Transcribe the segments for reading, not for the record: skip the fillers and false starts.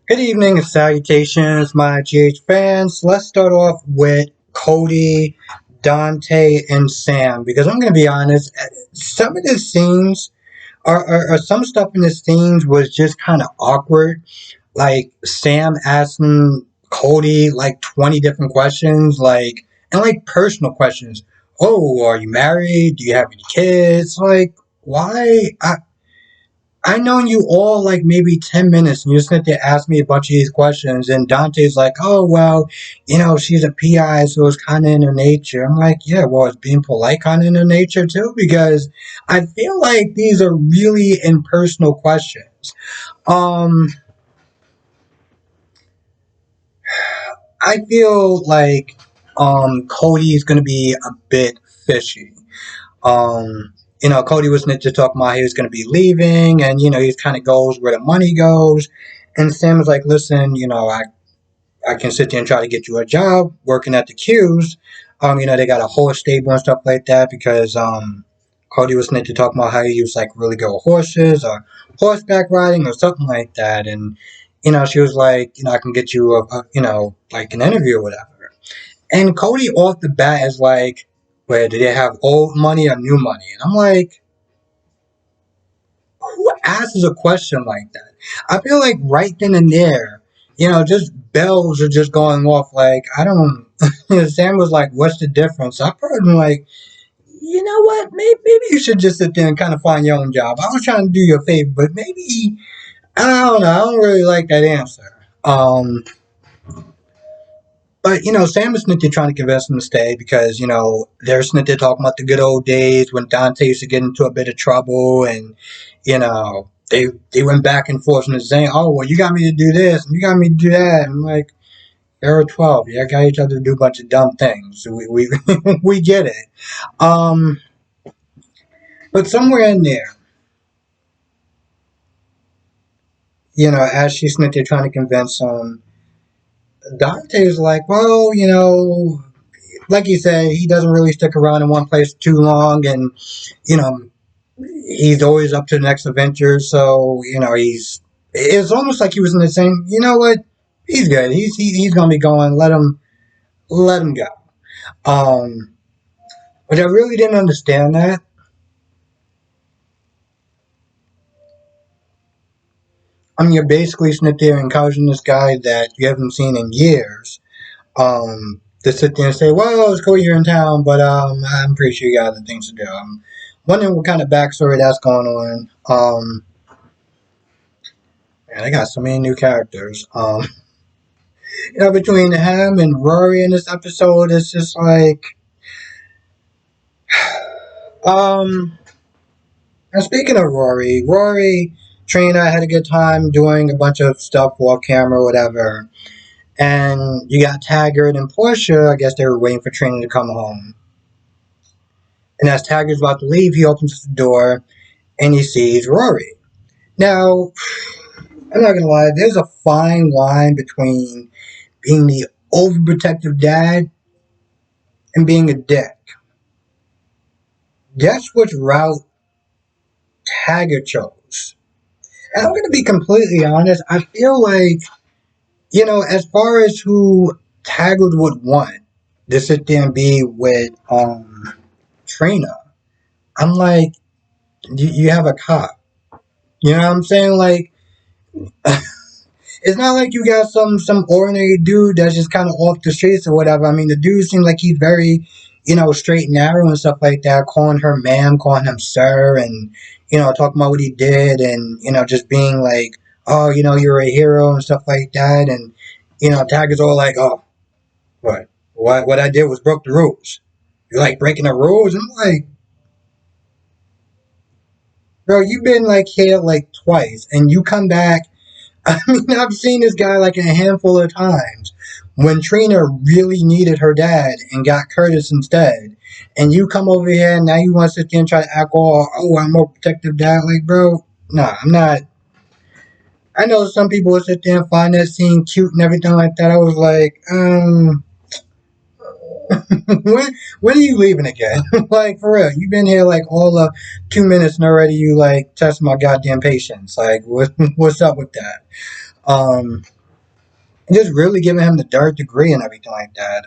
Good evening and salutations, my GH fans. Let's start off with Cody, Dante, and Sam because I'm going to be honest, some of the scenes or some stuff in the scenes was just kind of awkward. Like Sam asking Cody like 20 different questions, and like personal questions. Oh, are you married? Do you have any kids? Like, why? I known you all like maybe 10 minutes and you just sit there ask me a bunch of these questions. And Dante's like, oh, well, she's a PI, so it's kind of in her nature. I'm like, yeah, well, it's being polite kind of in her nature too, because I feel like these are really impersonal questions. Um, I feel like Cody's going to be a bit fishy. Cody was just talking about he was going to be leaving, and he kind of goes where the money goes. And Sam was like, "Listen, I can sit there and try to get you a job working at the queues. They got a horse stable and stuff like that because Cody was talking about how he used like really good with horses or horseback riding or something like that. And she was like, I can get you like an interview or whatever. And Cody off the bat is like, where do they have old money or new money? And I'm like, who asks a question like that? I feel like right then and there, just bells are just going off. Like, I don't. Sam was like, "What's the difference?" I probably been like, you know what? Maybe you should just sit there and kind of find your own job. I was trying to do you a favor, but maybe I don't know. I don't really like that answer. But Sam is Snitty trying to convince him to stay because they're Snitty talking about the good old days when Dante used to get into a bit of trouble, and they went back and forth and saying, "Oh well, you got me to do this and you got me to do that." And I'm like, "You're 12. You got each other to do a bunch of dumb things. We we get it." Um, but somewhere in there, as she's Snitty trying to convince him, Dante's like, "Well, like you said, he doesn't really stick around in one place too long, and you know, he's always up to the next adventure. So it's almost like he was in the same. You know what? He's good. He's gonna be going. Let him go. Um, but I really didn't understand that. I mean, you're basically sitting there encouraging this guy that you haven't seen in years. To sit there and say, "Well, it's cool you're in town, but I'm pretty sure you got other things to do." I'm wondering what kind of backstory that's going on. Man, they got so many new characters. Between him and Rory in this episode, it's just like, um. And speaking of Rory, Trina had a good time doing a bunch of stuff off camera, whatever. And you got Taggart and Portia. I guess they were waiting for Trina to come home. And as Taggart's about to leave, he opens the door and he sees Rory. Now, I'm not gonna lie, there's a fine line between being the overprotective dad and being a dick. That's which route Taggart chose. And I'm gonna be completely honest, I feel like, as far as who Taggart would want to sit there and be with Trina, I'm like, you have a cop. You know what I'm saying? Like, it's not like you got some ordinary dude that's just kind of off the streets or whatever. I mean, the dude seems like he's very, straight and narrow and stuff like that, calling her ma'am, calling him sir, and talking about what he did, and just being like, oh, you're a hero and stuff like that, and Taggart's all like, oh, what I did was broke the rules. You're like breaking the rules. I'm like, bro, you've been like here like twice, and you come back. I mean, I've seen this guy like a handful of times. When Trina really needed her dad and got Curtis instead, and you come over here and now you want to sit there and try to act all, oh, I'm more protective dad. Like, bro, nah, I'm not. I know some people would sit there and find that scene cute and everything like that. I was like, when are you leaving again? Like, for real, you've been here like all of 2 minutes and already you like test my goddamn patience. Like, what's up with that? and just really giving him the third degree and everything like that.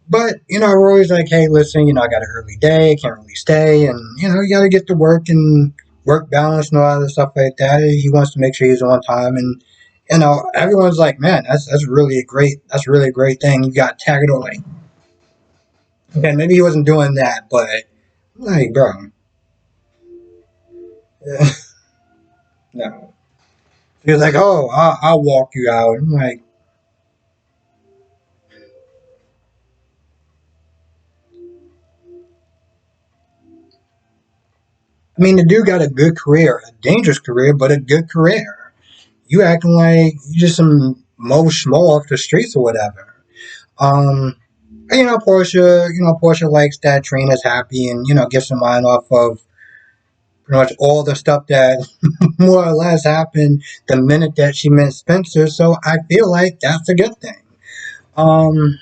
But we're always like, hey, listen, I got an early day, can't really stay, and you got to get to work and work balance and all that stuff like that. He wants to make sure he's on time, and everyone's like, man, that's really a great thing. You got tagged on like, okay, maybe he wasn't doing that, but like, bro, no. He was like, oh, I'll walk you out. I'm like, I mean, the dude got a good career, a dangerous career, but a good career. You acting like you just some mo schmo off the streets or whatever. Um, and, Portia likes that Trina's happy and gets her mind off of pretty much all the stuff that more or less happened the minute that she met Spencer. So I feel like that's a good thing. Um,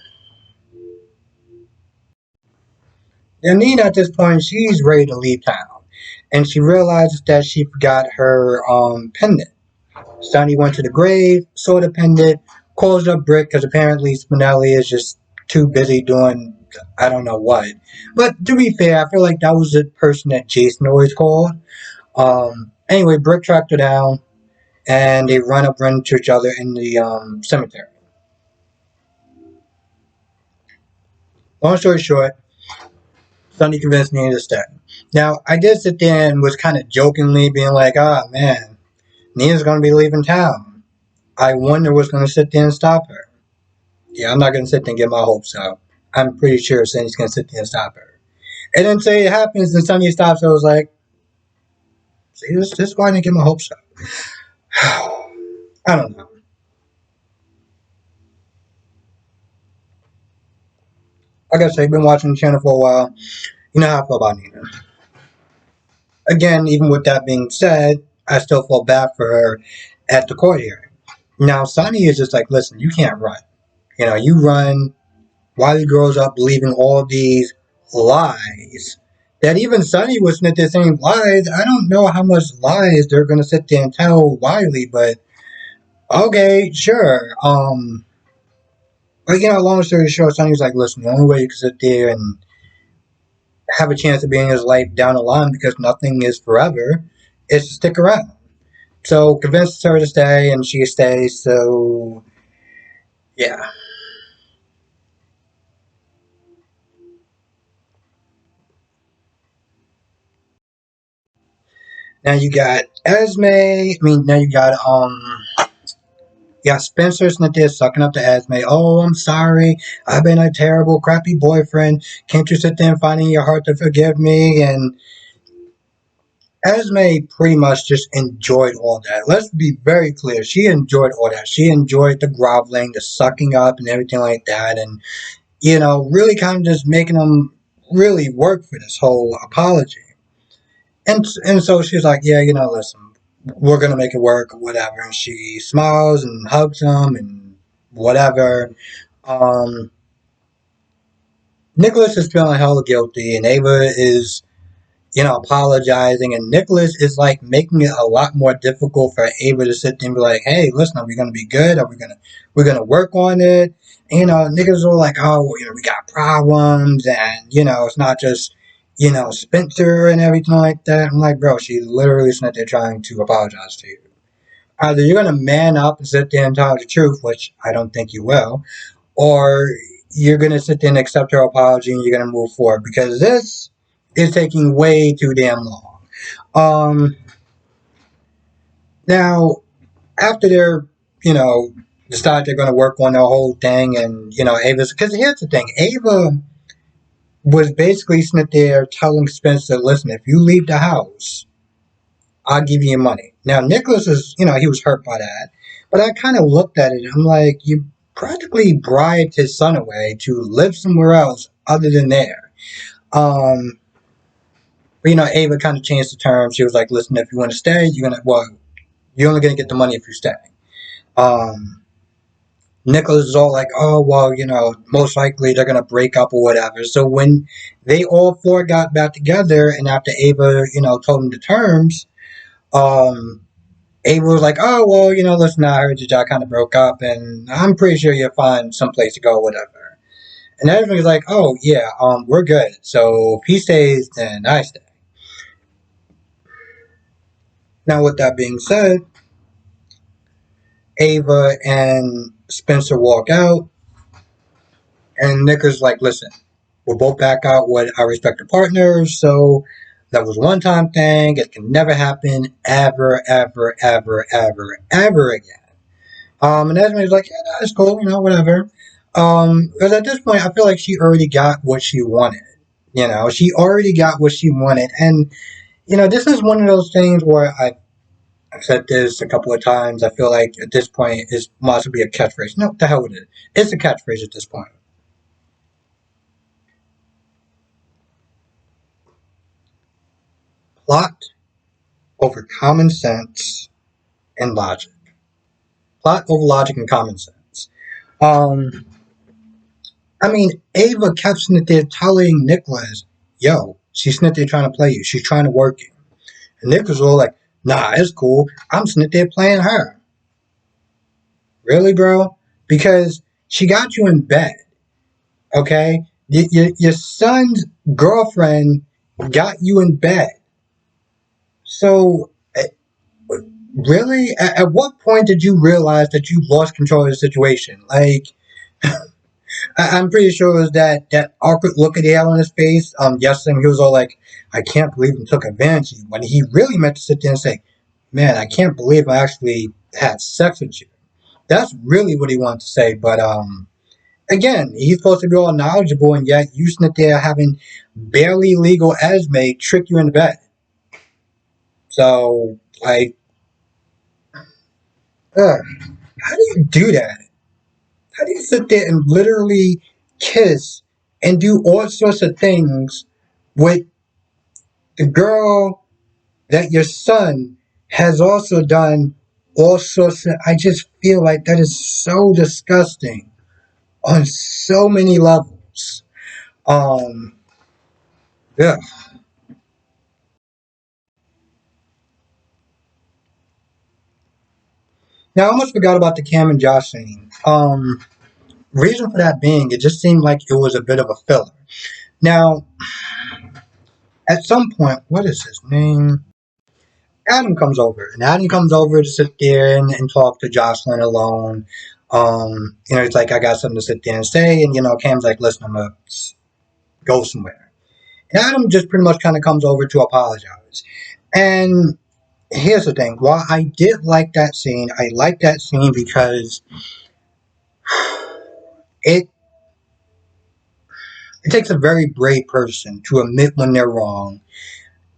Janine at this point, she's ready to leave town, and she realizes that she forgot her pendant. Sonny went to the grave, saw the pendant, calls up Brick because apparently Spinelli is just too busy doing I don't know what. But to be fair, I feel like that was the person that Jason always called. Anyway, Brick tracked her down, and they run into each other in the cemetery. Long story short, Sonny convinced me to stay. Now, I did sit there and was kind of jokingly being like, ah, man, Nina's going to be leaving town. I wonder what's going to sit there and stop her. Yeah, I'm not going to sit there and get my hopes up. I'm pretty sure Sonny's going to sit there and stop her. And then say it happens and Sonny stops. I was like, see, this is why I didn't get my hopes up. I don't know. Like I said, I've been watching the channel for a while. You know how I feel about Nina. Again, even with that being said, I still feel bad for her at the court hearing. Now, Sonny is just like, listen, you can't run. You run while he grows up believing all these lies. That even Sonny was not the same lies. I don't know how much lies they're gonna sit there and tell Wiley, but okay, sure. But long story short, Sonny's like, listen, the only way you can sit there and have a chance of being in his life down the line because nothing is forever is to stick around. So convinces her to stay, and she stays. So yeah. Now you got Esme. I mean, now you got Spencer sitting there sucking up to Esme. Oh, I'm sorry. I've been a terrible, crappy boyfriend. Can't you sit there and find in your heart to forgive me? And Esme pretty much just enjoyed all that. Let's be very clear. She enjoyed all that. She enjoyed the groveling, the sucking up, and everything like that. And, really kind of just making them really work for this whole apology. And so she's like, yeah, listen, we're gonna make it work or whatever. And she smiles and hugs him and whatever. Um, Nicholas is feeling hella guilty, and Ava is, apologizing, and Nicholas is like making it a lot more difficult for Ava to sit there and be like, hey, listen, are we gonna be good? We're gonna work on it? And, niggas are like, oh, well, we got problems, and it's not just Spencer and everything like that. I'm like, bro, she literally sat there trying to apologize to you. Either you're gonna man up and sit there and tell the truth, which I don't think you will, or you're gonna sit there and accept her apology and you're gonna move forward because this is taking way too damn long. Um, Now after they're decide they're gonna work on the whole thing, and Ava's because here's the thing, Ava was basically sitting there telling Spencer, listen, if you leave the house, I'll give you your money. Now, Nicholas is, he was hurt by that. But I kind of looked at it, I'm like, you practically bribed his son away to live somewhere else other than there. Um, but, Ava kind of changed the terms. She was like, listen, if you want to stay, you're only going to get the money if you stay. Um, Nicholas is all like, oh, well, most likely they're going to break up or whatever. So when they all four got back together and after Ava, told them the terms, um, Ava was like, oh, well, listen, I heard y'all kind of broke up, and I'm pretty sure you'll find someplace to go, whatever. And everybody's like, oh, yeah, we're good. So if he stays, then I stay. Now, with that being said, Ava and Spencer walk out, and Nick is like, listen, we're both back out with our respective partners, so that was a one time thing. It can never happen ever, ever, ever, ever, ever again. And Esme's like, yeah, that's cool, whatever. Because at this point, I feel like she already got what she wanted. She already got what she wanted. And, this is one of those things where I've said this a couple of times. I feel like at this point, it must be a catchphrase. No, the hell with it. It's a catchphrase at this point. Plot over common sense and logic. Plot over logic and common sense. Um, I mean, Ava kept sitting there telling Nicholas, yo, she's sitting there trying to play you. She's trying to work you. And Nicholas was all like, nah, it's cool. I'm sitting there playing her. Really, bro? Because she got you in bed, okay? Your son's girlfriend got you in bed. So, really? At what point did you realize that you lost control of the situation? Like, I'm pretty sure it was that awkward look that he had on his face. Yesterday he was all like, "I can't believe he took advantage of you," when he really meant to sit there and say, "Man, I can't believe I actually had sex with you." That's really what he wanted to say. But again, he's supposed to be all knowledgeable, and yet you sit there having barely legal Esme trick you into bed. So, like, how do you do that? How do you sit there and literally kiss and do all sorts of things with the girl that your son has also done all sorts of? I just feel like that is so disgusting on so many levels. Um, yeah. Now I almost forgot about the Cam and Josh scene. Reason for that being, it just seemed like it was a bit of a filler. Now, at some point, what is his name? Adam comes over, and Adam comes over to sit there and talk to Jocelyn alone. He's like, I got something to sit there and say, and Cam's like, listen, I'm gonna go somewhere. And Adam just pretty much kind of comes over to apologize. And here's the thing: while I did like that scene, I like that scene because it it takes a very brave person to admit when they're wrong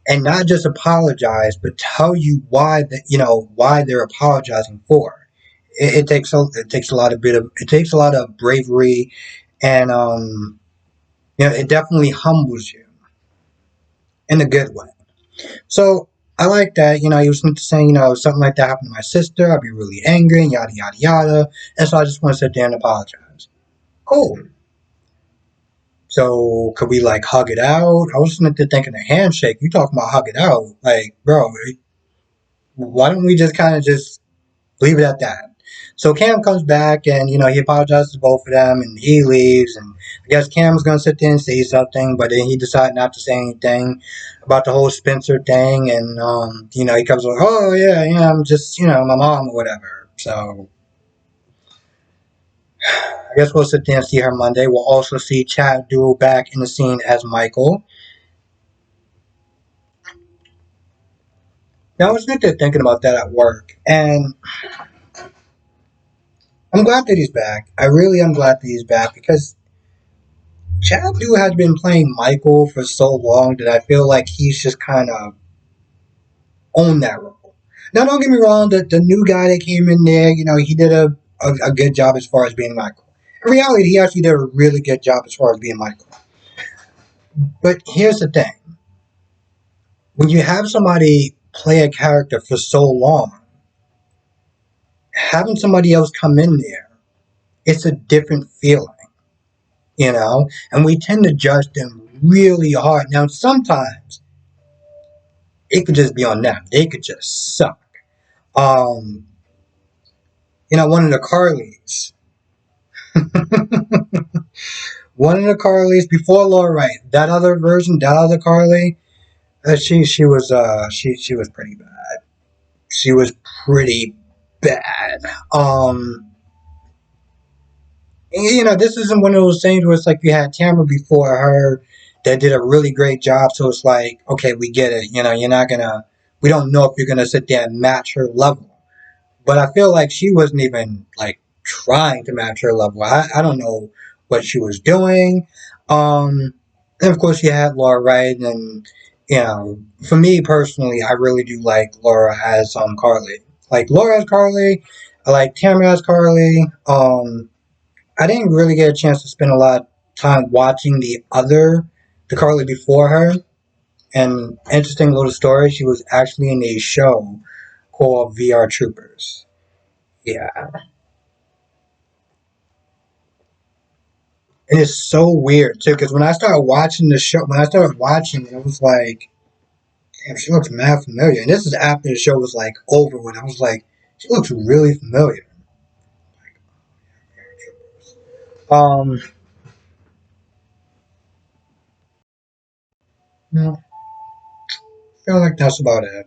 and not just apologize, but tell you why they're apologizing for. It takes a lot of bravery, and it definitely humbles you in a good way. So I like that. He was saying, something like that happened to my sister, I'd be really angry, and yada yada yada. And so I just want to sit there and apologize. Cool. So could we like hug it out? I was sitting there thinking a handshake. You talking about hug it out? Like, bro, why don't we just kind of just leave it at that? So Cam comes back and he apologizes to both of them and he leaves, and I guess Cam was gonna sit there and say something, but then he decided not to say anything about the whole Spencer thing, and he comes like, oh yeah, I'm just my mom or whatever. So I guess we'll sit there and see her Monday. We'll also see Chad Duell back in the scene as Michael. Now I was thinking about that at work, and I'm glad that he's back. I really am glad that he's back because Chad Duell has been playing Michael for so long that I feel like he's just kind of owned that role. Now, don't get me wrong, the new guy that came in there, he did a good job as far as being Michael. In reality, he actually did a really good job as far as being Michael. But here's the thing: when you have somebody play a character for so long, having somebody else come in there, it's a different feeling, and we tend to judge them really hard. Now, sometimes it could just be on them. They could just suck. Um, one of the Carlys. One of the Carlys before Laura Wright. That other version, that other Carly, she was pretty bad. She was pretty bad. This isn't one of those things where it's like you had Tamara before her that did a really great job. So it's like, okay, we get it. You're not gonna. We don't know if you're gonna sit there and match her level. But I feel like she wasn't even like trying to match her level. I don't know what she was doing. And of course, you had Laura Wright, and for me personally, I really do like Laura as Carly. Like Laura as Carly, I like Tamara as Carly. I didn't really get a chance to spend a lot of time watching the Carly before her. And interesting little story, she was actually in a show called VR Troopers. Yeah, and it's so weird too because when I started watching it, I was like, "Damn, she looks mad familiar." And this is after the show was like over, when I was like, "She looks really familiar." Um, no, I feel like that's about it.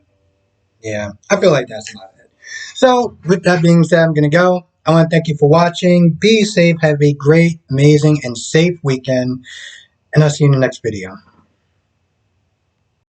Yeah, I feel like that's about it. So, with that being said, I'm gonna go. I want to thank you for watching. Be safe. Have a great, amazing, and safe weekend. And I'll see you in the next video.